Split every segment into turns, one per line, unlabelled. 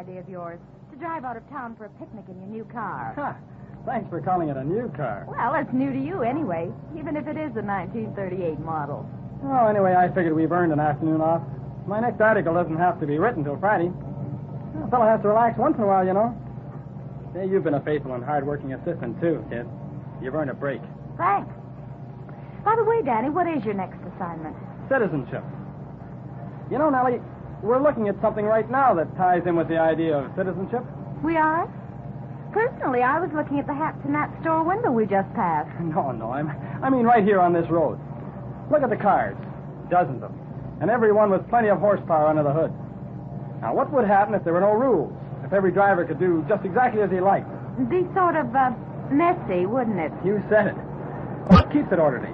idea of yours, to drive out of town for a picnic in your new car.
Huh. Thanks for calling it a new car.
Well, it's new to you anyway, even if it is a 1938 model.
Oh, anyway, I figured we've earned an afternoon off. My next article doesn't have to be written till Friday. A fellow has to relax once in a while, you know. Say, you've been a faithful and hard-working assistant, too, kid. You've earned a break.
Thanks. By the way, Danny, what is your next assignment?
Citizenship. You know, Nellie, we're looking at something right now that ties in with the idea of citizenship.
We are? Personally, I was looking at the hats in that store window we just passed.
No, I mean right here on this road. Look at the cars. Dozens of them. And every one with plenty of horsepower under the hood. Now, what would happen if there were no rules? If every driver could do just exactly as he liked?
It'd be sort of, messy, wouldn't it?
You said it. What keeps it orderly?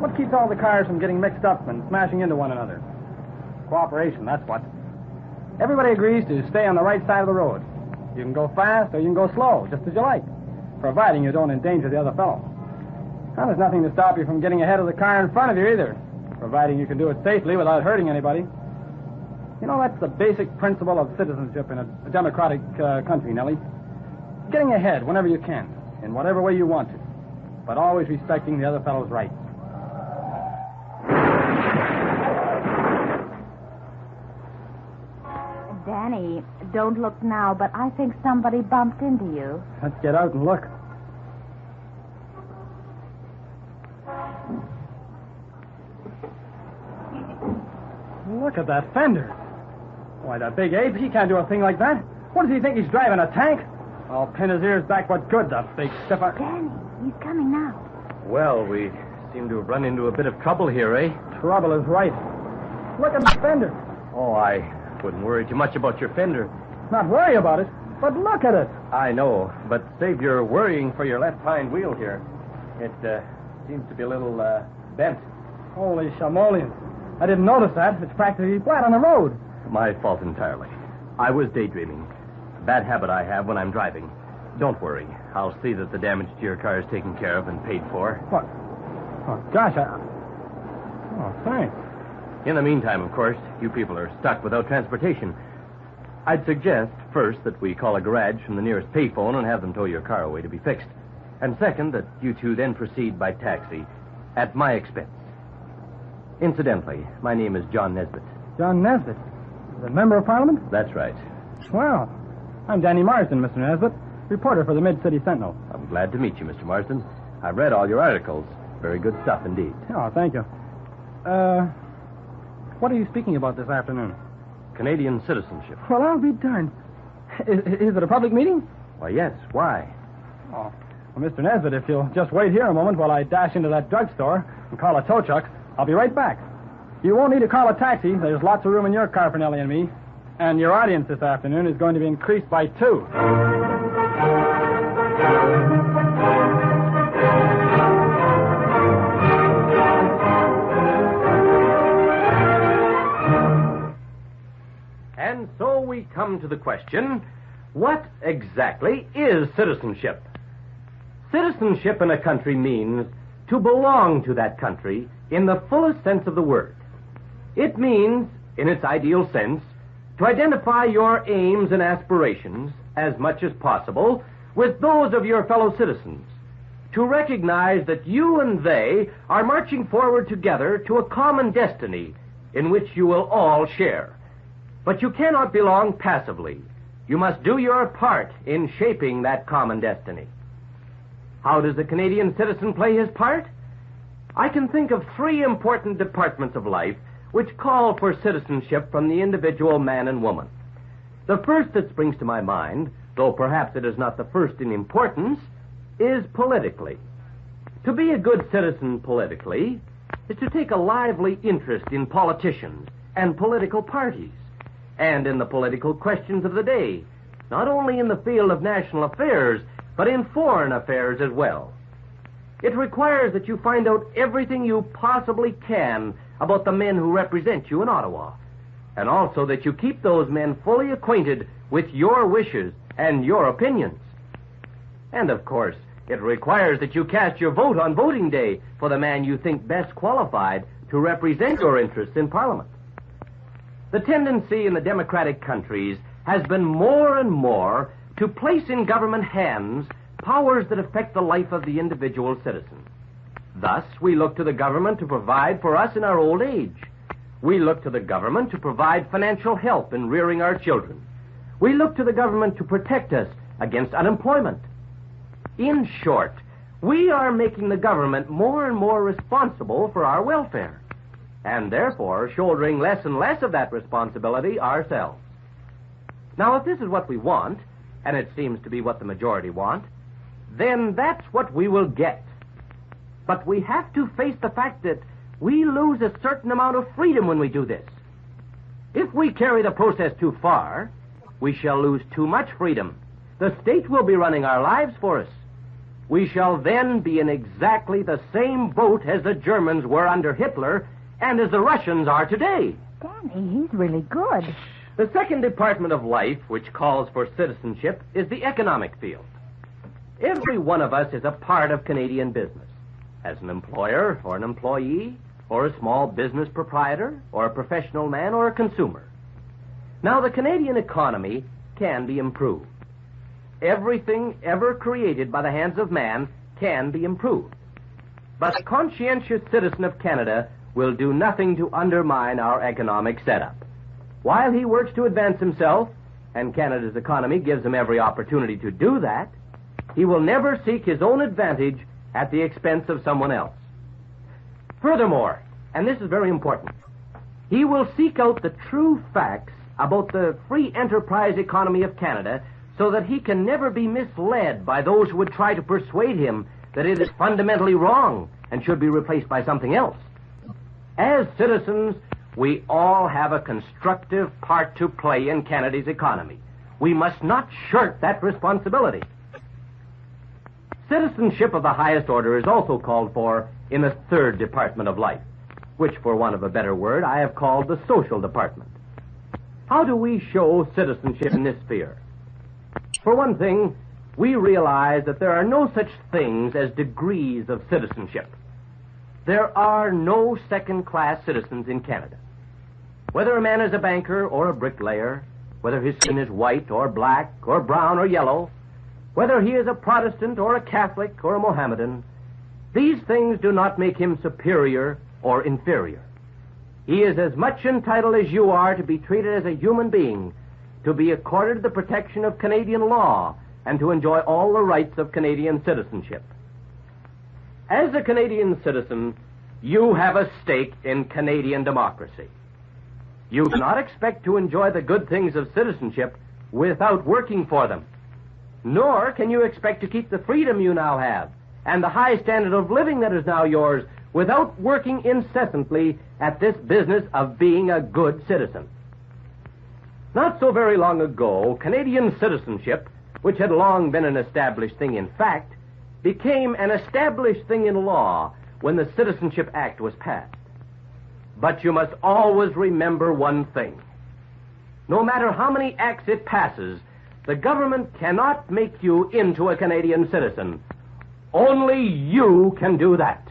What keeps all the cars from getting mixed up and smashing into one another? Cooperation, that's what. Everybody agrees to stay on the right side of the road. You can go fast or you can go slow, just as you like, providing you don't endanger the other fellow. Now, there's nothing to stop you from getting ahead of the car in front of you either, providing you can do it safely without hurting anybody. You know, that's the basic principle of citizenship in a democratic country, Nellie. Getting ahead whenever you can, in whatever way you want to, but always respecting the other fellow's rights.
Danny, don't look now, but I think somebody bumped into you.
Let's get out and look. Look at that fender. Why, that big ape, he can't do a thing like that. What does he think, he's driving, a tank? I'll pin his ears back what good, that big stiffer.
Danny, he's coming now.
Well, we seem to have run into a bit of trouble here, eh?
Trouble is right. Look at the fender.
Oh, I wouldn't worry too much about your fender.
Not worry about it, but look at it.
I know, but save your worrying for your left hind wheel here. It seems to be a little bent.
Holy shamolians. I didn't notice that. It's practically flat on the road.
My fault entirely. I was daydreaming. A bad habit I have when I'm driving. Don't worry. I'll see that the damage to your car is taken care of and paid for.
What? Oh, gosh, Oh, thanks.
In the meantime, of course, you people are stuck without transportation. I'd suggest, first, that we call a garage from the nearest payphone and have them tow your car away to be fixed. And second, that you two then proceed by taxi at my expense. Incidentally, my name is John Nesbitt.
John Nesbitt? The member of Parliament?
That's right.
Well, I'm Danny Marsden, Mr. Nesbitt, reporter for the Mid-City Sentinel.
I'm glad to meet you, Mr. Marsden. I've read all your articles. Very good stuff indeed.
Oh, thank you. What are you speaking about this afternoon?
Canadian citizenship.
Well, I'll be darned. Is it a public meeting?
Why, yes. Why?
Oh, well, Mr. Nesbitt, if you'll just wait here a moment while I dash into that drugstore and call a tow truck, I'll be right back. You won't need to call a taxi. There's lots of room in your car for Nellie and me. And your audience this afternoon is going to be increased by 2.
And so we come to the question, what exactly is citizenship? Citizenship in a country means to belong to that country in the fullest sense of the word. It means, in its ideal sense, to identify your aims and aspirations as much as possible with those of your fellow citizens, to recognize that you and they are marching forward together to a common destiny in which you will all share. But you cannot belong passively. You must do your part in shaping that common destiny. How does the Canadian citizen play his part? I can think of 3 important departments of life which call for citizenship from the individual man and woman. The first that springs to my mind, though perhaps it is not the first in importance, is politically. To be a good citizen politically is to take a lively interest in politicians and political parties, and in the political questions of the day, not only in the field of national affairs, but in foreign affairs as well. It requires that you find out everything you possibly can about the men who represent you in Ottawa, and also that you keep those men fully acquainted with your wishes and your opinions. And, of course, it requires that you cast your vote on voting day for the man you think best qualified to represent your interests in Parliament. The tendency in the democratic countries has been more and more to place in government hands powers that affect the life of the individual citizen. Thus, we look to the government to provide for us in our old age. We look to the government to provide financial help in rearing our children. We look to the government to protect us against unemployment. In short, we are making the government more and more responsible for our welfare, and therefore shouldering less and less of that responsibility ourselves. Now, if this is what we want, and it seems to be what the majority want, then that's what we will get. But we have to face the fact that we lose a certain amount of freedom when we do this. If we carry the process too far, we shall lose too much freedom. The state will be running our lives for us. We shall then be in exactly the same boat as the Germans were under Hitler and as the Russians are today.
Danny, he's really good.
The second department of life, which calls for citizenship, is the economic field. Every one of us is a part of Canadian business, as an employer or an employee, or a small business proprietor, or a professional man, or a consumer. Now, the Canadian economy can be improved. Everything ever created by the hands of man can be improved. But a conscientious citizen of Canada will do nothing to undermine our economic setup. While he works to advance himself, and Canada's economy gives him every opportunity to do that, he will never seek his own advantage at the expense of someone else. Furthermore, and this is very important, he will seek out the true facts about the free enterprise economy of Canada so that he can never be misled by those who would try to persuade him that it is fundamentally wrong and should be replaced by something else. As citizens, we all have a constructive part to play in Canada's economy. We must not shirk that responsibility. Citizenship of the highest order is also called for in the third department of life, which, for want of a better word, I have called the social department. How do we show citizenship in this sphere? For one thing, we realize that there are no such things as degrees of citizenship. There are no second-class citizens in Canada. Whether a man is a banker or a bricklayer, whether his skin is white or black or brown or yellow, whether he is a Protestant or a Catholic or a Mohammedan, these things do not make him superior or inferior. He is as much entitled as you are to be treated as a human being, to be accorded the protection of Canadian law, and to enjoy all the rights of Canadian citizenship. As a Canadian citizen, you have a stake in Canadian democracy. You cannot expect to enjoy the good things of citizenship without working for them. Nor can you expect to keep the freedom you now have and the high standard of living that is now yours without working incessantly at this business of being a good citizen. Not so very long ago, Canadian citizenship, which had long been an established thing in fact, became an established thing in law when the Citizenship Act was passed. But you must always remember one thing. No matter how many acts it passes, the government cannot make you into a Canadian citizen. Only you can do that.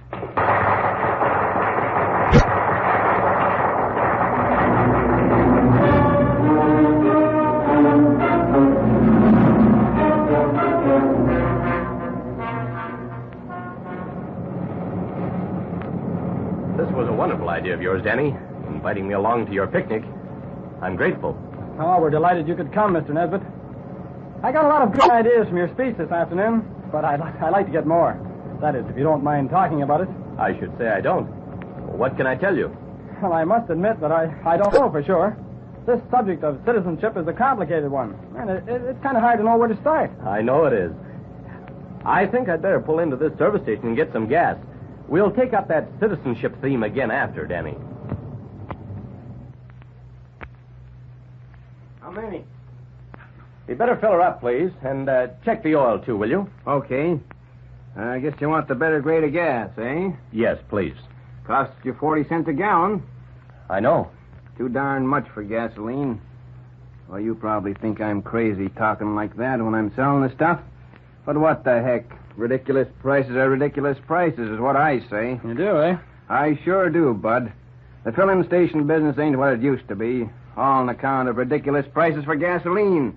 This was a wonderful idea of yours, Danny, inviting me along to your picnic. I'm grateful.
Oh, we're delighted you could come, Mr. Nesbitt. I got a lot of good ideas from your speech this afternoon, but I'd like to get more. That is, if you don't mind talking about it.
I should say I don't. What can I tell you?
Well, I must admit that I don't know for sure. This subject of citizenship is a complicated one, and it's kind of hard to know where to start.
I know it is. I think I'd better pull into this service station and get some gas. We'll take up that citizenship theme again after, Danny.
How many?
You better fill her up, please, and check the oil, too, will you?
Okay. I guess you want the better grade of gas, eh?
Yes, please.
Costs you 40 cents a gallon.
I know.
Too darn much for gasoline. Well, you probably think I'm crazy talking like that when I'm selling the stuff. But what the heck? Ridiculous prices are ridiculous prices is what I say.
You do, eh?
I sure do, Bud. The filling station business ain't what it used to be. All on account of ridiculous prices for gasoline.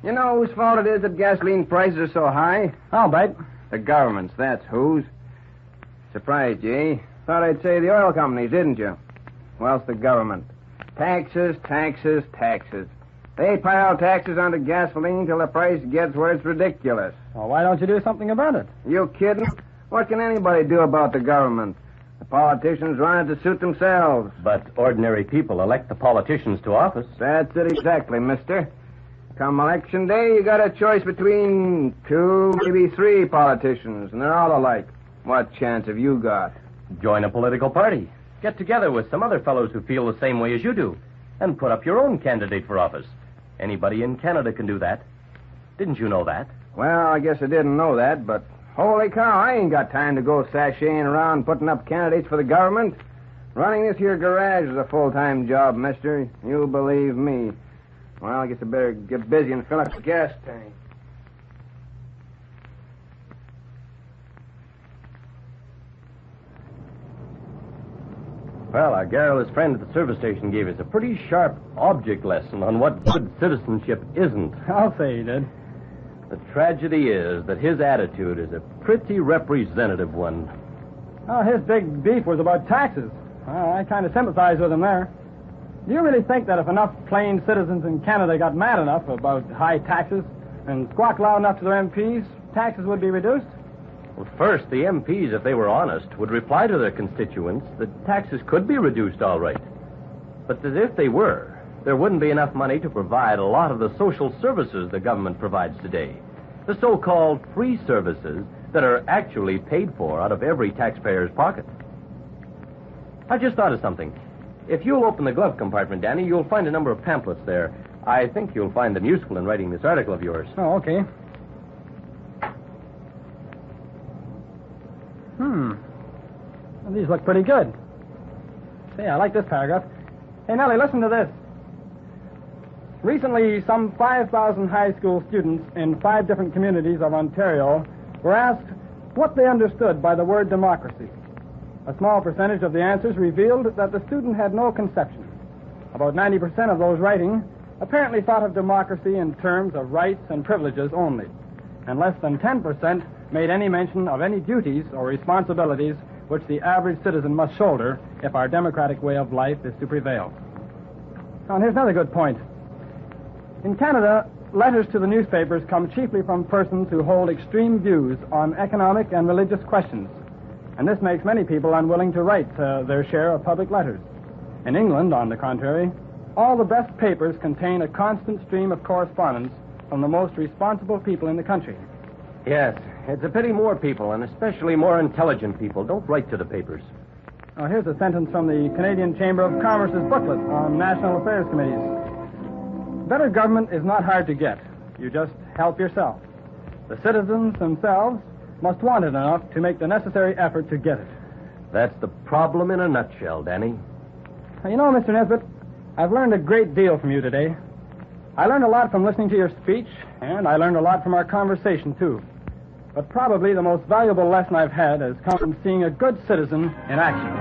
You know whose fault it is that gasoline prices are so high?
I'll bet.
The government's, that's whose. Surprised you, eh? Thought I'd say the oil companies, didn't you? Well, it's the government. Taxes, taxes, taxes. They pile taxes onto gasoline till the price gets where it's ridiculous.
Well, why don't you do something about it?
You kidding? What can anybody do about the government? The politicians run it to suit themselves.
But ordinary people elect the politicians to office.
That's it exactly, mister. Come election day, you got a choice between 2, maybe 3 politicians, and they're all alike. What chance have you got?
Join a political party. Get together with some other fellows who feel the same way as you do, and put up your own candidate for office. Anybody in Canada can do that. Didn't you know that?
Well, I guess I didn't know that, but holy cow, I ain't got time to go sashaying around putting up candidates for the government. Running this here garage is a full-time job, mister. You believe me. Well, I guess I better get busy and fill up the gas tank.
Well, our garrulous friend at the service station gave us a pretty sharp object lesson on what good citizenship isn't.
I'll say he did.
The tragedy is that his attitude is a pretty representative one.
Oh, his big beef was about taxes. Well, I kind of sympathize with him there. Do you really think that if enough plain citizens in Canada got mad enough about high taxes and squawked loud enough to their MPs, taxes would be reduced?
Well, first, the MPs, if they were honest, would reply to their constituents that taxes could be reduced all right. But that if they were, there wouldn't be enough money to provide a lot of the social services the government provides today. The so-called free services that are actually paid for out of every taxpayer's pocket. I just thought of something. If you'll open the glove compartment, Danny, you'll find a number of pamphlets there. I think you'll find them useful in writing this article of yours.
Oh, okay. Well, these look pretty good. Say, I like this paragraph. Hey, Nelly, listen to this. Recently, some 5,000 high school students in 5 different communities of Ontario were asked what they understood by the word democracy. A small percentage of the answers revealed that the student had no conception. About 90% of those writing apparently thought of democracy in terms of rights and privileges only, and less than 10% made any mention of any duties or responsibilities which the average citizen must shoulder if our democratic way of life is to prevail. Now, here's another good point. In Canada, letters to the newspapers come chiefly from persons who hold extreme views on economic and religious questions, and this makes many people unwilling to write their share of public letters. In England, on the contrary, all the best papers contain a constant stream of correspondence from the most responsible people in the country.
Yes, it's a pity more people, and especially more intelligent people, don't write to the papers.
Now, here's a sentence from the Canadian Chamber of Commerce's booklet on national affairs committees. Better government is not hard to get. You just help yourself. The citizens themselves must want it enough to make the necessary effort to get it.
That's the problem in a nutshell, Danny.
Now, you know, Mr. Nesbitt, I've learned a great deal from you today. I learned a lot from listening to your speech, and I learned a lot from our conversation, too. But probably the most valuable lesson I've had has come from seeing a good citizen in action.